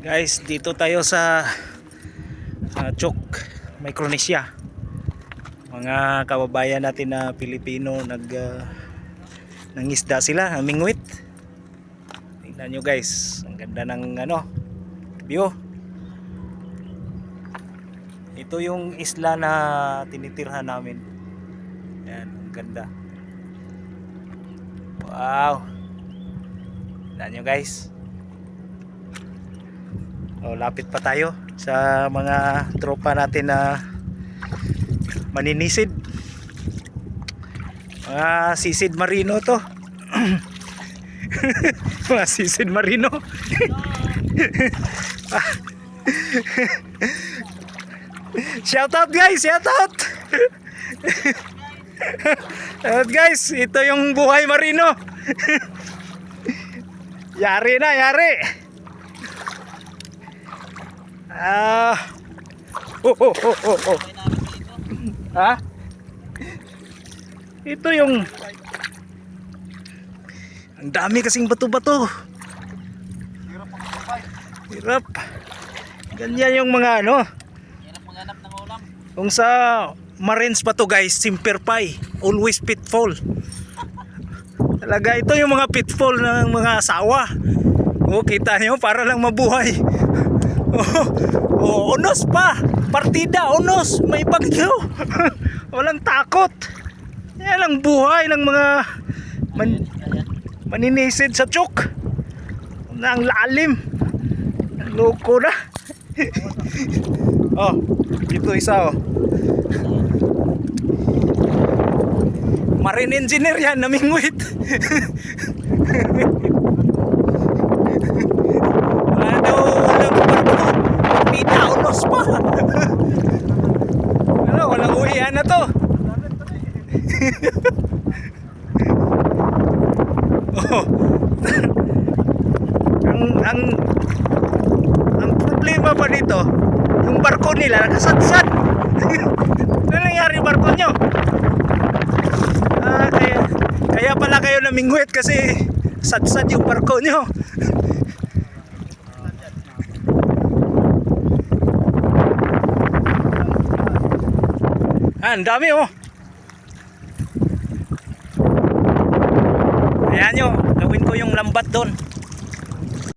Guys, dito tayo sa Chok, Micronesia. Mga kababayan natin na Pilipino nangisda sila, mingwit. Tingnan nyo guys, ang ganda ng view. Ito yung isla na tinitirhan namin. Yan, ang ganda. Wow. Tingnan nyo guys. Lapit pa tayo sa mga tropa natin na maninisid. Mga sisid marino to. Mga sisid marino. Shout out guys, shout out. Shout out guys, ito yung buhay marino. Yari na, yari. Ha? Ito yung ang dami kasing bato-bato. Hirap. Ganyan yung mga hirap maghanap ng ulam. Kung sa Marines pa to guys, Semper Fi, always pitfall. Talaga ito yung mga pitfall ng mga asawa. Kita nyo, para lang mabuhay. Unos pa, partida, unos, may bagyo. Walang takot. Yan ang buhay ng mga maninisid sa Chok. Ang lalim. Loko na. Ito isa Marine engineer yan, namingwit. Unos pa. Walang uwian na to. ang problema pa dito, yung barko nila nakasadsad. Ano nangyari barko nyo? Kaya pala kayo namingwit kasi sadsad yung barko nyo. Ang dami Ayan nyo, gawin ko yung lambat doon.